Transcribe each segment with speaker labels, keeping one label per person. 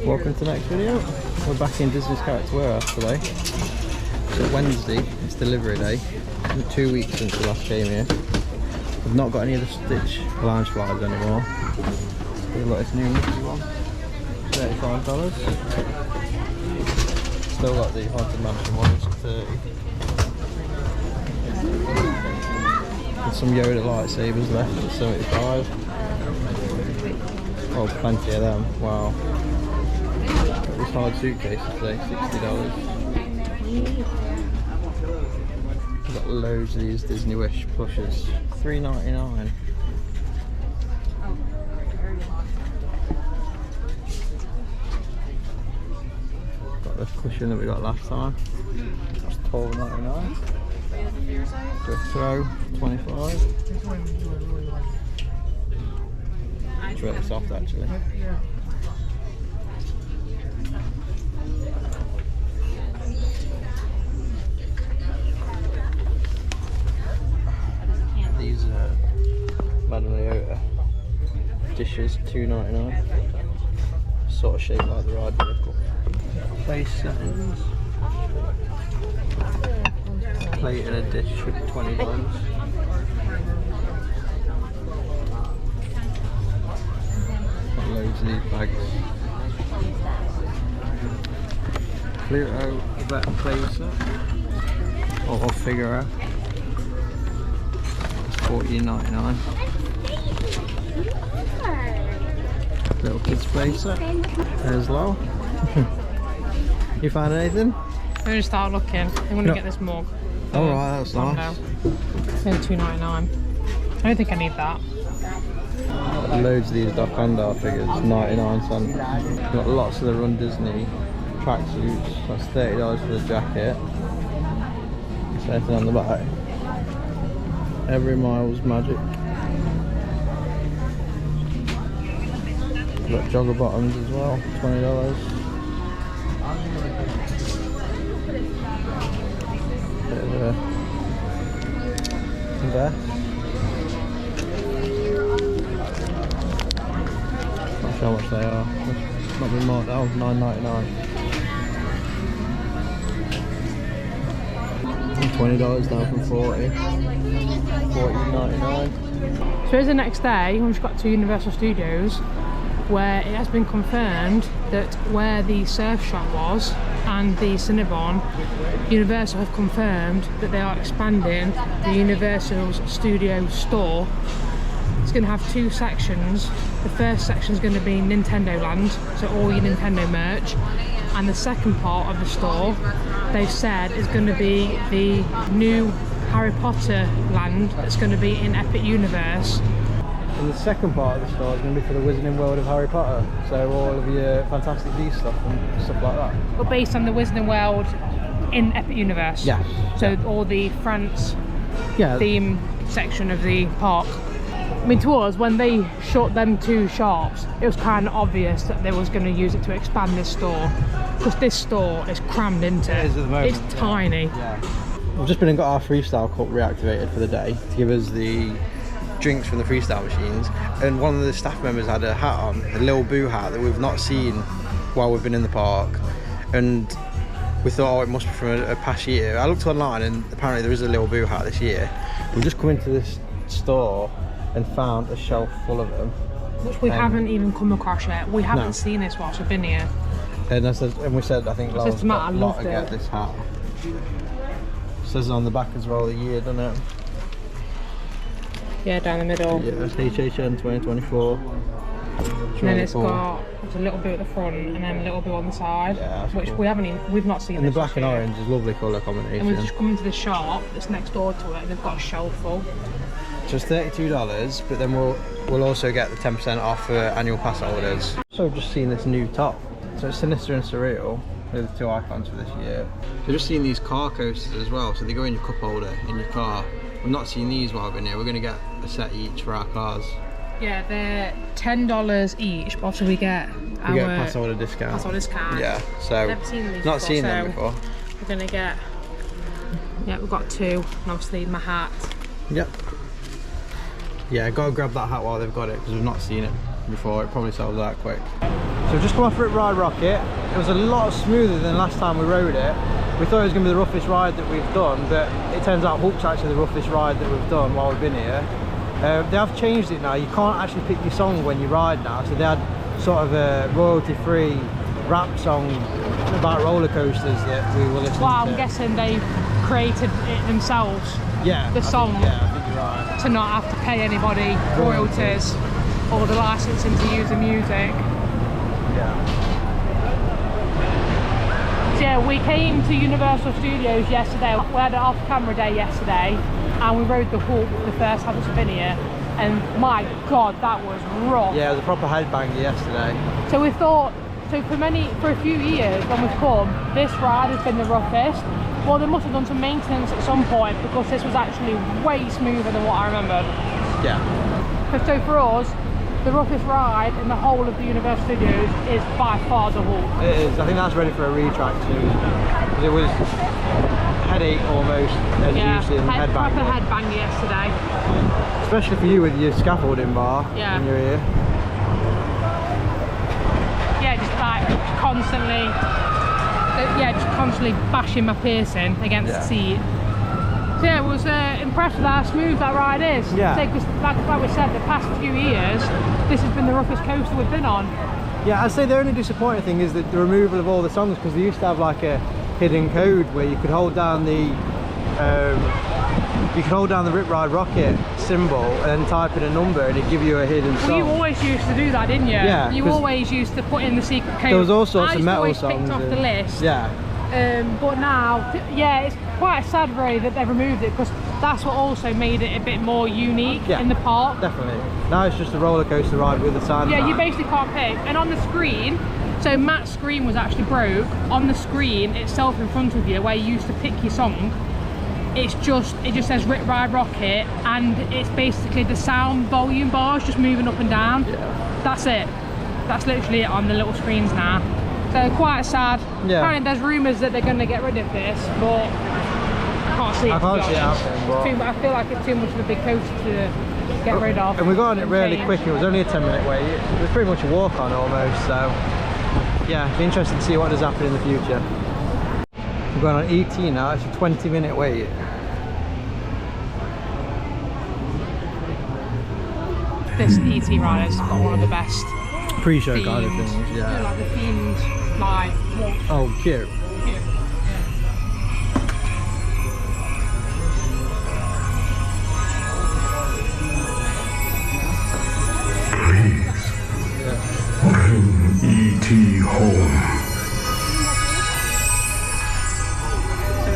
Speaker 1: Welcome to the next video. We're back in Disney's Character Warehouse today. So Wednesday, it's delivery day. It's been 2 weeks since we last came here. We've not got any of the Stitch lounge flyers anymore. We've got this new Mickey one, $35. Still got the Haunted Mansion one, it's $30. And some Yoda lightsabers left at $75. Oh, plenty of them, wow. Got this hard suitcase today, $60. We've got loads of these Disney Wish plushes, $3.99. Got the cushion that we got last time, that's $12.99. The throw, $25. It's really soft actually. These Madame Leota dishes, $2.99. Sort of shaped like the ride vehicle. Place settings. Plate and a dish for $20. Got loads of these bags. Pluto vet playset. Or figure out. $14.99. Little kids playset. There's Lo. You found anything?
Speaker 2: I'm going to start looking. I'm going to get this mug.
Speaker 1: Oh right, that's nice.
Speaker 2: It's only $2.99. I don't think I need that.
Speaker 1: Loads of these Doc Ondar figures, 99 cents. Got lots of the Run Disney tracksuits. That's $30 for the jacket. There's anything on the back. Every Mile's Magic. Got jogger bottoms as well, $20. Bit of a vest. Not sure how much they are. It's not been marked out, $9.99. $20 down from $40. $14.99.
Speaker 2: So it's the next day, we've got to Universal Studios, where it has been confirmed that where the surf shop was and the Cinnabon, Universal have confirmed that they are expanding the Universal's Studio store. It's going to have two sections. The first section is going to be Nintendo Land, so all your Nintendo merch, and the second part of the store, they've said, is going to be the new Harry Potter land that's going to be in Epic Universe.
Speaker 1: And the second part of the store is going to be for the Wizarding World of Harry Potter, so all of your Fantastic Beasts stuff and stuff like that.
Speaker 2: But based on the Wizarding World in Epic Universe.
Speaker 1: Yeah.
Speaker 2: So all the France theme section of the park. I mean, to us, when they shut them two shops, it was kind of obvious that they was going to use it to expand this store, because this store is crammed into it.
Speaker 1: It is at the moment,
Speaker 2: it's tiny.
Speaker 1: Yeah. We've just been and got our freestyle cup reactivated for the day to give us the drinks from the freestyle machines, and one of the staff members had a hat on, a Lil Boo hat that we've not seen while we've been in the park, and we thought, oh, it must be from a past year. I looked online and apparently there is a Lil Boo hat this year. We've just come into this store and found a shelf full of them,
Speaker 2: which we haven't even come across yet. We haven't seen this whilst we've been here.
Speaker 1: And we said, I think Lo's got to get this hat. It says on the back as well the year, doesn't it?
Speaker 2: Yeah, down the middle.
Speaker 1: Yeah, HHN 2024.
Speaker 2: And then it's got a little bit at the front and then a little bit on the side, which cool. we've not seen.
Speaker 1: And the black and orange is lovely colour combination.
Speaker 2: And we've just come into the shop that's next door to it, and they've got a shelf full.
Speaker 1: So it's $32, but then we'll also get the 10% off for annual pass holders. So I've just seen this new top. So it's Sinister and Surreal. They're the two icons for this year. So just seen these car coasters as well. So they go in your cup holder in your car. We've not seen these while I've been here. We're going to get a set each for our cars.
Speaker 2: Yeah, they're $10 each, but also we get a
Speaker 1: pass holder discount.
Speaker 2: Pass holder discount.
Speaker 1: Yeah, so
Speaker 2: never seen these
Speaker 1: not
Speaker 2: before,
Speaker 1: seen them before.
Speaker 2: We're going to get, yeah, we've got two, and obviously my hat.
Speaker 1: Yep. Yeah, gotta grab that hat while they've got it, because we've not seen it before. It probably sells out quick. So we've just come off Rip Ride Rocket. It was a lot smoother than last time we rode it. We thought it was going to be the roughest ride that we've done, but it turns out Hulk's actually the roughest ride that we've done while we've been here. They have changed it now. You can't actually pick your song when you ride now. So they had sort of a royalty-free rap song about roller coasters that we were listening to.
Speaker 2: Well, I'm guessing they created it themselves.
Speaker 1: Yeah.
Speaker 2: The song.
Speaker 1: I think you're right.
Speaker 2: To not have to pay anybody royalties or the licensing to use the music.
Speaker 1: Yeah.
Speaker 2: So yeah, we came to Universal Studios yesterday. We had an off-camera day yesterday, and we rode the Hulk the first time it's been here. And my God, that was rough.
Speaker 1: Yeah, it was a proper headbanger yesterday.
Speaker 2: So we thought, for a few years when we've come, this ride has been the roughest. Well, they must have done some maintenance at some point because this was actually way smoother than what I remembered.
Speaker 1: Yeah.
Speaker 2: So for us, the roughest ride in the whole of the Universal Studios is by far the Hulk.
Speaker 1: It is. I think that's ready for a retrack too. Because it was headache almost inducing headbang.
Speaker 2: Proper headbang yesterday.
Speaker 1: Especially for you with your scaffolding bar in your ear.
Speaker 2: Yeah, just like constantly. Just constantly bashing my piercing against the seat. So yeah, I was impressed with how smooth that ride is.
Speaker 1: Yeah.
Speaker 2: Because like we said, the past few years, this has been the roughest coaster we've been on.
Speaker 1: Yeah, I'd say the only disappointing thing is that the removal of all the songs, because they used to have like a hidden code where you could hold down the Rip Ride Rocket symbol and then type in a number and it'd give you a hidden song.
Speaker 2: Well, you always used to do that, didn't you?
Speaker 1: Yeah.
Speaker 2: You always used to put in the secret code.
Speaker 1: There was all sorts of metal
Speaker 2: always
Speaker 1: songs.
Speaker 2: picked off the list.
Speaker 1: Yeah.
Speaker 2: But now, it's quite sad really that they've removed it, because that's what also made it a bit more unique in the park.
Speaker 1: Definitely. Now it's just a roller coaster ride with a sign.
Speaker 2: Yeah, you basically can't pick. And on the screen, so Matt's screen was actually broke. On the screen itself in front of you, where you used to pick your song, it just says Rip Ride Rocket, and it's basically the sound volume bars just moving up and down.
Speaker 1: Yeah.
Speaker 2: That's it. That's literally it on the little screens now. So quite sad.
Speaker 1: Yeah.
Speaker 2: Apparently there's rumours that they're going to get rid of this, but I can't see it.
Speaker 1: I can't see it happening.
Speaker 2: I feel like it's too much of a big coaster to get rid of.
Speaker 1: And we got on it really quick. It was only a 10-minute wait. It was pretty much a walk on almost. So yeah, it'd be interesting to see what does happen in the future. We're going on ET now. It's a 20-minute wait.
Speaker 2: This ET ride has got one of the best
Speaker 1: pre-show kind of things. Yeah.
Speaker 2: Like the themed, like.
Speaker 1: Oh, cute.
Speaker 3: Bring E.T. home.
Speaker 2: So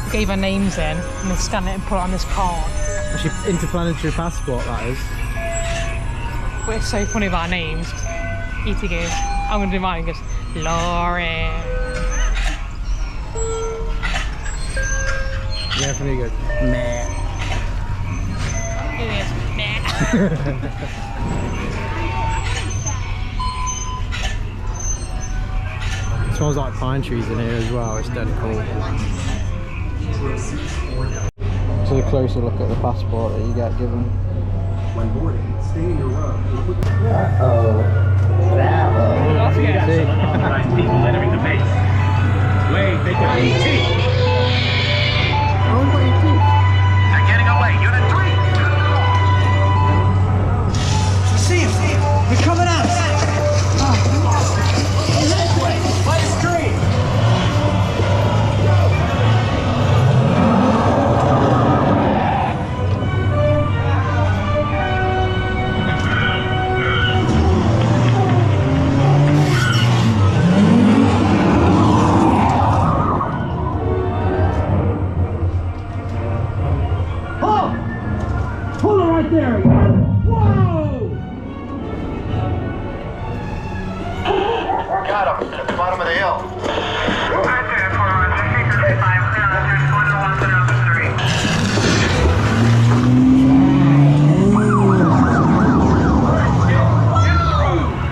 Speaker 2: we gave our names in and they scanned it and put it on this card.
Speaker 1: Actually, interplanetary passport, that is.
Speaker 2: But it's so funny about our names. E.T. goes, I'm going to do mine, and goes, Lauren.
Speaker 1: Yeah, for me good. Meh.
Speaker 2: It is, meh.
Speaker 1: It smells like pine trees in here as well. It's dead cool. So a closer look at the passport that you get given.
Speaker 3: When boarding, stay in your row.
Speaker 2: That's good.
Speaker 3: Unauthorized people entering the base. Wait, they got E.T. They're getting away. Unit 3.
Speaker 4: See him! They're coming out! This way! By the screen! Hold it right there! Whoa!
Speaker 5: Got him at the bottom of the hill.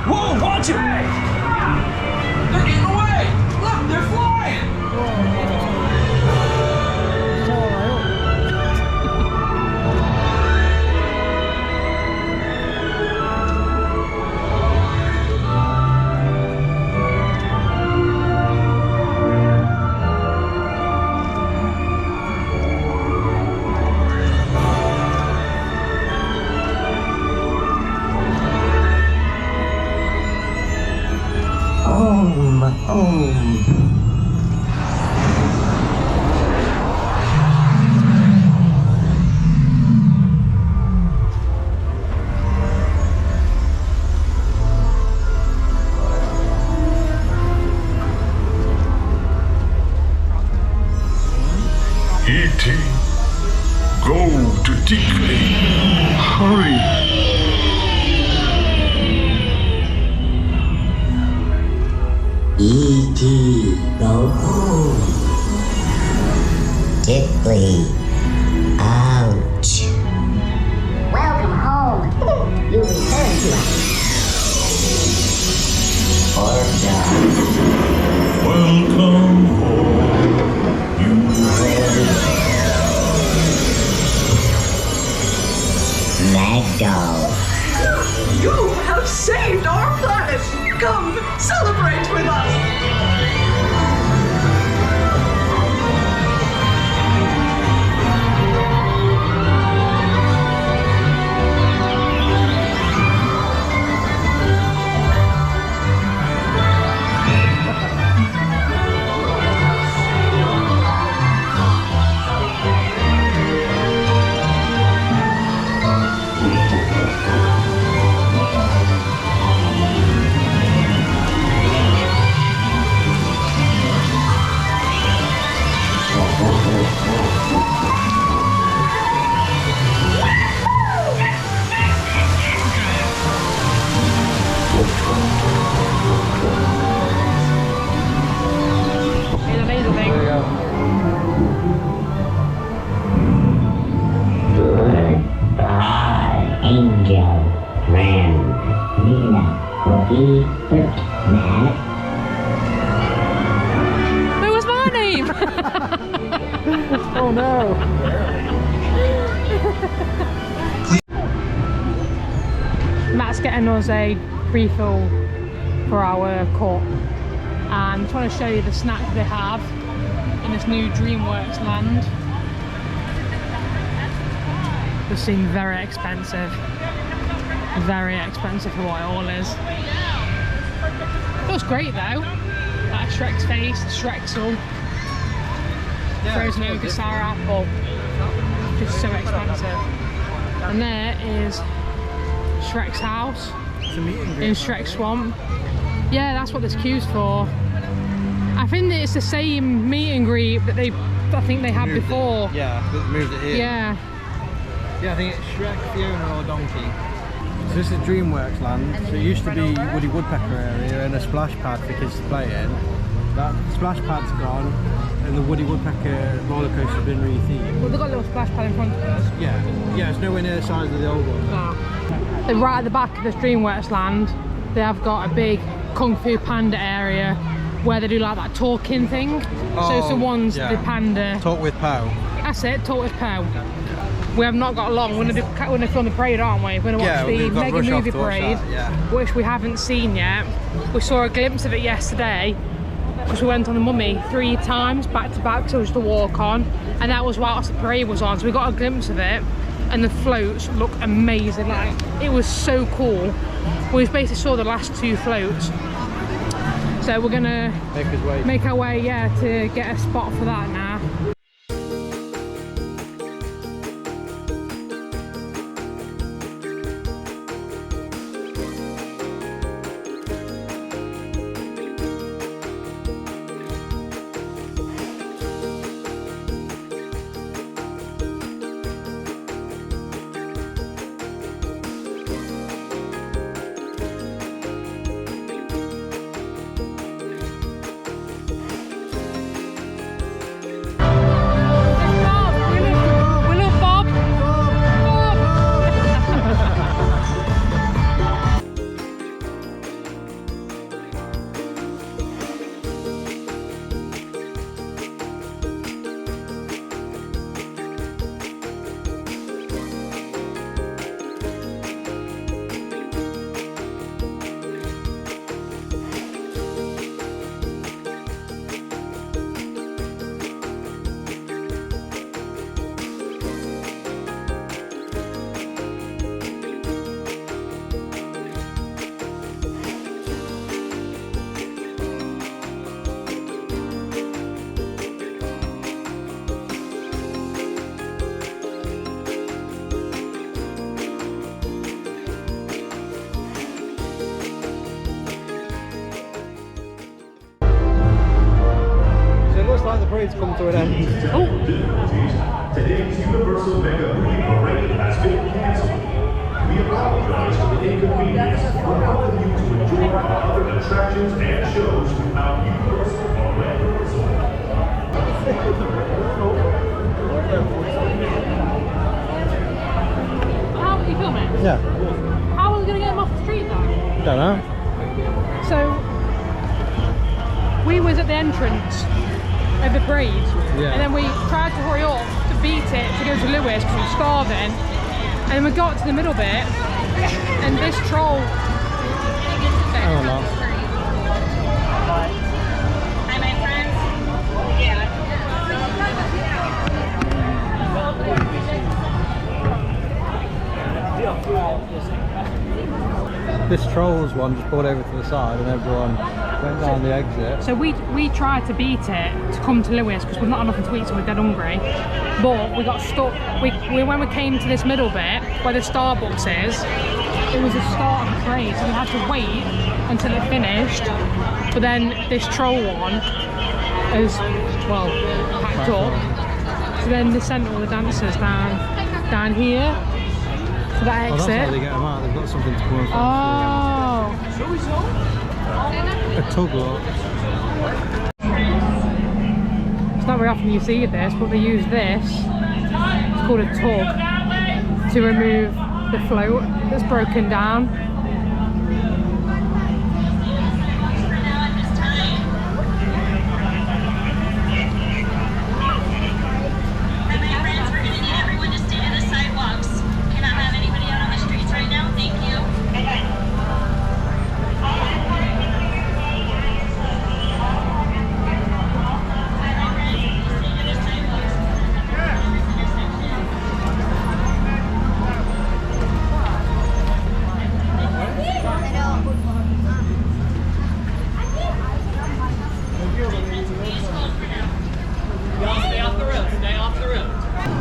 Speaker 4: Whoa, watch it! They're getting away! Look, they're flying!
Speaker 6: Home, home.
Speaker 7: E.T. Go to Tickley. Hurry.
Speaker 6: E.T. go home. Tickley. Ouch.
Speaker 8: Welcome home. You returned to us.
Speaker 6: Or
Speaker 7: Welcome home. You
Speaker 6: let go.
Speaker 9: You have saved our planet! Come, celebrate with us!
Speaker 6: Goodbye, angel friend. Nina will be hurt, Matt.
Speaker 2: What was my name?
Speaker 1: Oh no!
Speaker 2: Matt's getting us a refill for our court, and I just want to show you the snacks they have in this new DreamWorks land. They seem very expensive for what it all is. Feels great though, like Shrek's face, Shrexel, frozen ogre sour apple, just so expensive. And there is Shrek's house
Speaker 1: It's a meet and greet.
Speaker 2: in Shrek Swamp. Yeah, that's what this queue's for. I think that it's the same meet and greet that I think they had
Speaker 1: Moved it.
Speaker 2: before.
Speaker 1: Yeah, they moved it here.
Speaker 2: Yeah.
Speaker 1: Yeah, I think it's Shrek, Fiona or Donkey. So this is DreamWorks land. So it used to be Woody Woodpecker area and a splash pad for kids to play in. That splash pad's gone and the Woody Woodpecker roller coaster's been rethemed.
Speaker 2: Well, they've got a little splash pad in front of us.
Speaker 1: Yeah, it's nowhere near the size of the old one.
Speaker 2: No. And right at the back of this DreamWorks land, they have got a big Kung Fu Panda area where they do like that talking thing. So someone's the panda.
Speaker 1: Talk with Poe.
Speaker 2: That's it, talk with Poe. We have not got long. We're gonna film the parade, aren't we? We're gonna watch the
Speaker 1: we've got
Speaker 2: Mega
Speaker 1: rush off
Speaker 2: Movie
Speaker 1: to watch
Speaker 2: Parade,
Speaker 1: that, yeah.
Speaker 2: which we haven't seen yet. We saw a glimpse of it yesterday because we went on the Mummy 3 times back to back, so just to walk on, and that was whilst the parade was on. So we got a glimpse of it, and the floats look amazing. Like, it was so cool. We basically saw the last 2 floats. So we're gonna make our way, yeah, to get a spot for that now.
Speaker 1: It looks like the parade's come to an end.
Speaker 7: Today's Universal Mega Movie Parade has been canceled. We apologize for the inconvenience and welcome you to enjoy our other attractions and shows at Universal Orlando Resort.
Speaker 2: How are you filming?
Speaker 1: Yeah.
Speaker 2: How are we going to get them off the street though?
Speaker 1: Don't know.
Speaker 2: So we was at the entrance of the parade, and then we tried to hurry up to beat it to go to Lewis because we were starving, and then we got to the middle bit, and this troll.
Speaker 1: Oh no.
Speaker 8: Hi, my friends. Yeah.
Speaker 1: This Trolls one just pulled over to the side and everyone went down the exit.
Speaker 2: So we tried to beat it to come to Lewis because we've not had nothing to eat, so we're dead hungry. But we got stuck. When we came to this middle bit where the Starbucks is, it was the start of the parade, so we had to wait until it finished. But then this troll one is, well, packed up. So then they sent all the dancers down here to that
Speaker 1: Oh,
Speaker 2: exit.
Speaker 1: that's how they get them out. They've got something to come in front.
Speaker 2: Oh.
Speaker 1: A tug lock.
Speaker 2: It's not very often you see this, but they use this. It's called a tug to remove the float that's broken down.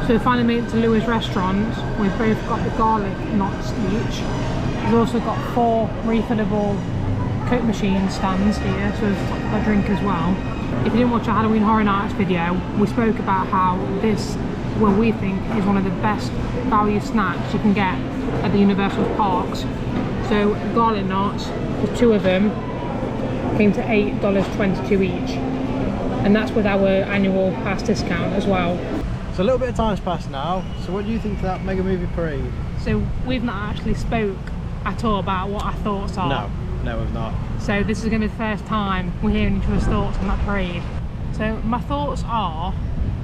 Speaker 2: So we finally made it to Lewis restaurant. We've both got the garlic knots each. We've also got 4 refillable Coke machine stands here, so we've got a drink as well. If you didn't watch our Halloween Horror Nights video, we spoke about how this, well, we think is one of the best value snacks you can get at the Universal parks. So garlic knots, the 2 of them, came to $8.22 each. And that's with our annual pass discount as well.
Speaker 1: So a little bit of time's passed now. So what do you think of that mega movie parade?
Speaker 2: So we've not actually spoke at all about what our thoughts are.
Speaker 1: No, we've not.
Speaker 2: So this is going to be the first time we're hearing each other's thoughts on that parade. So my thoughts are,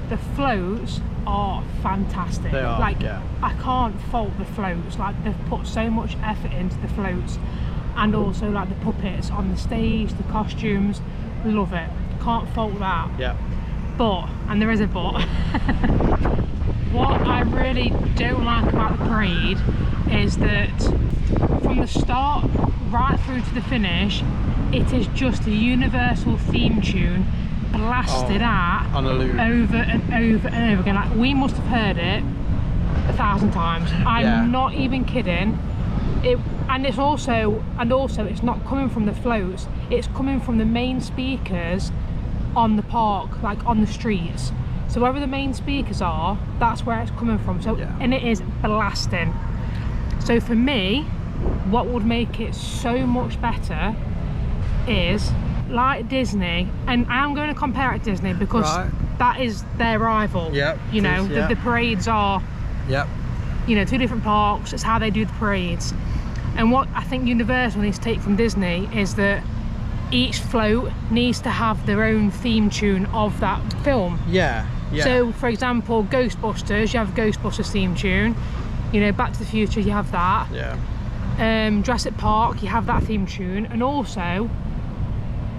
Speaker 2: the floats are fantastic.
Speaker 1: They are,
Speaker 2: like,
Speaker 1: yeah.
Speaker 2: I can't fault the floats. Like, they've put so much effort into the floats, and also like the puppets on the stage, the costumes. Love it. Can't fault that.
Speaker 1: Yeah.
Speaker 2: But, and there is a but, what I really don't like about the parade is that from the start right through to the finish, it is just a Universal theme tune blasted out
Speaker 1: on a loop
Speaker 2: over and over and over again. Like, we must have heard it 1,000 times. I'm not even kidding. And it's also it's not coming from the floats, it's coming from the main speakers on the park, like on the streets. So wherever the main speakers are, that's where it's coming from. So and it is blasting. So for me, what would make it so much better is like Disney, and I'm going to compare it to Disney because that is their rival. You know, the parades are you know, 2 different parks. It's how they do the parades. And what I think Universal needs to take from Disney is that each float needs to have their own theme tune of that film. So for example, Ghostbusters, you have Ghostbusters theme tune. You know, Back to the Future, you have that. Jurassic Park, you have that theme tune. And also,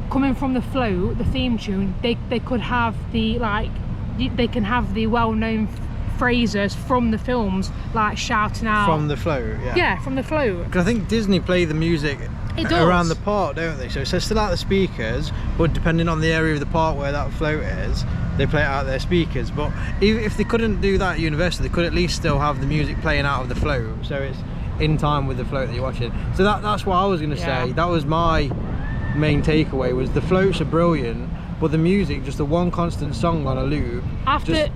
Speaker 2: coming from the float, the theme tune, they could have the, like, they can have the well-known phrases from the films, like shouting out
Speaker 1: from the float.
Speaker 2: From the float.
Speaker 1: Because I think Disney play the music around the park, don't they? So it's still out the speakers, but depending on the area of the park where that float is, they play it out their speakers. But even if they couldn't do that at Universal, they could at least still have the music playing out of the float, so it's in time with the float that you're watching. So that's what I was going to say. That was my main takeaway, was the floats are brilliant, but the music, just the one constant song on a loop.
Speaker 2: After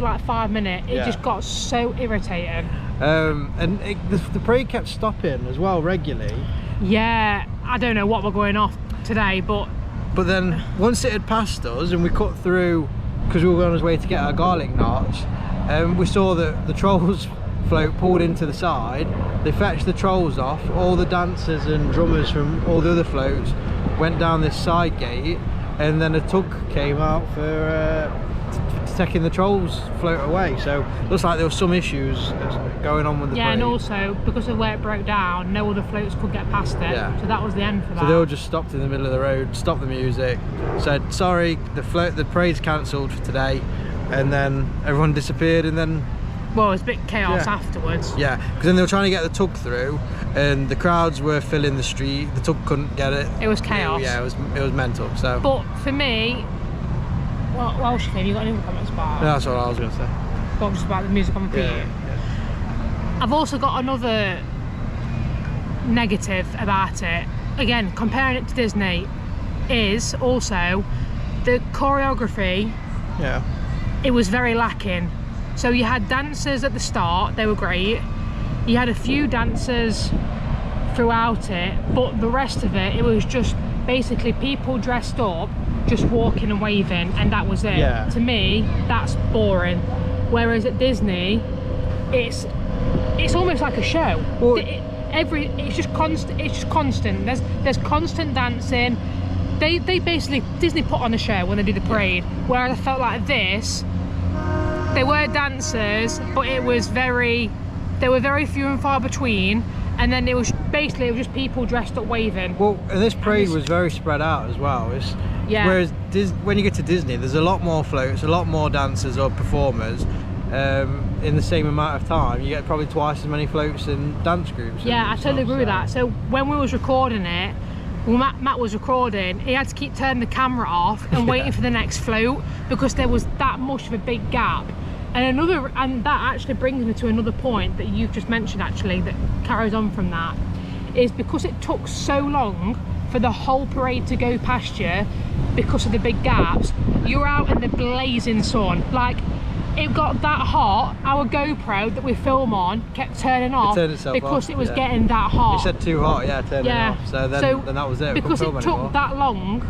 Speaker 2: like 5 minutes, it just got so irritating.
Speaker 1: And the parade kept stopping as well regularly. Yeah,
Speaker 2: I don't know what we're going off today, but
Speaker 1: then once it had passed us and we cut through, because we were on our way to get our garlic knots, we saw that the trolls float pulled into the side. They fetched the trolls off. All the dancers and drummers from all the other floats went down this side gate, and then a tug came out for taking the trolls float away. So looks like there were some issues going on with the parade.
Speaker 2: And also because of where it broke down, no other floats could get past it. So that was the end for that.
Speaker 1: So they all just stopped in the middle of the road, stopped the music, said sorry, the parade's cancelled for today, and then everyone disappeared. And then,
Speaker 2: well, it was a bit chaos afterwards.
Speaker 1: Yeah, because then they were trying to get the tug through, and the crowds were filling the street. The tug couldn't get it.
Speaker 2: It was chaos.
Speaker 1: Yeah, it was mental. So,
Speaker 2: but for me, well, Shane, you got any other comments about?
Speaker 1: No, that's what I was going to say.
Speaker 2: What, just about the music on repeat?
Speaker 1: Yeah.
Speaker 2: I've also got another negative about it. Again, comparing it to Disney, is also the choreography.
Speaker 1: Yeah.
Speaker 2: It was very lacking. So you had dancers at the start, they were great. You had a few dancers throughout it, but the rest of it, it was just basically people dressed up, just walking and waving, and that was it.
Speaker 1: Yeah.
Speaker 2: To me, that's boring. Whereas at Disney, it's almost like a show.
Speaker 1: Well,
Speaker 2: It's just constant. There's constant dancing. They basically, Disney put on a show when they do the parade. Whereas I felt like this, they were dancers, but they were very few and far between. And then it was just people dressed up waving.
Speaker 1: Well, and this parade was very spread out as well. Whereas when you get to Disney, there's a lot more floats, a lot more dancers or performers. In the same amount of time, you get probably twice as many floats and dance groups.
Speaker 2: Yeah, I totally agree with that. So when we was recording it, when Matt was recording, he had to keep turning the camera off and waiting for the next float, because there was that much of a big gap. And that actually brings me to another point that you've just mentioned, actually, that carries on from that, is because it took so long for the whole parade to go past you because of the big gaps. You're out in the blazing sun, like, it got that hot. Our GoPro that we film on kept turning off because it was getting that hot.
Speaker 1: You said too hot, turn it off. So then that was it.
Speaker 2: Because it took that long,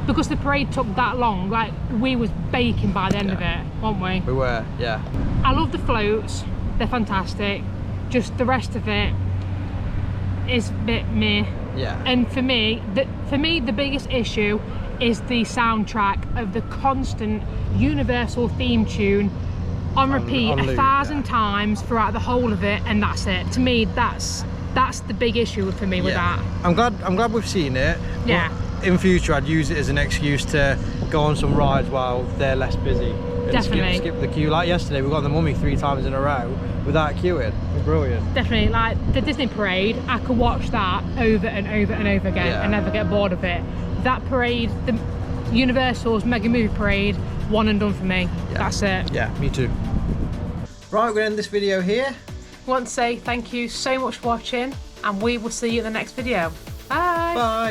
Speaker 2: because the parade took that long, like, we was baking by the end of it, weren't we?
Speaker 1: We were, yeah.
Speaker 2: I love the floats, they're fantastic. Just the rest of it is a bit meh.
Speaker 1: Yeah.
Speaker 2: And for me, the biggest issue is the soundtrack of the constant Universal theme tune on repeat on loop, 1,000 times throughout the whole of it, and that's it. To me, that's the big issue for me with that.
Speaker 1: I'm glad we've seen it.
Speaker 2: Yeah.
Speaker 1: In future, I'd use it as an excuse to go on some rides while they're less busy. And
Speaker 2: Definitely.
Speaker 1: Skip the queue. Like yesterday, we got on the Mummy 3 times in a row without queuing. It was brilliant.
Speaker 2: Definitely, like the Disney parade, I could watch that over and over and over again and never get bored of it. That parade, the Universal's Mega Movie Parade, one and done for me. That's it.
Speaker 1: Yeah, me too. Right, we're going to end this video here.
Speaker 2: I want to say thank you so much for watching, and we will see you in the next video. Bye.
Speaker 1: Bye.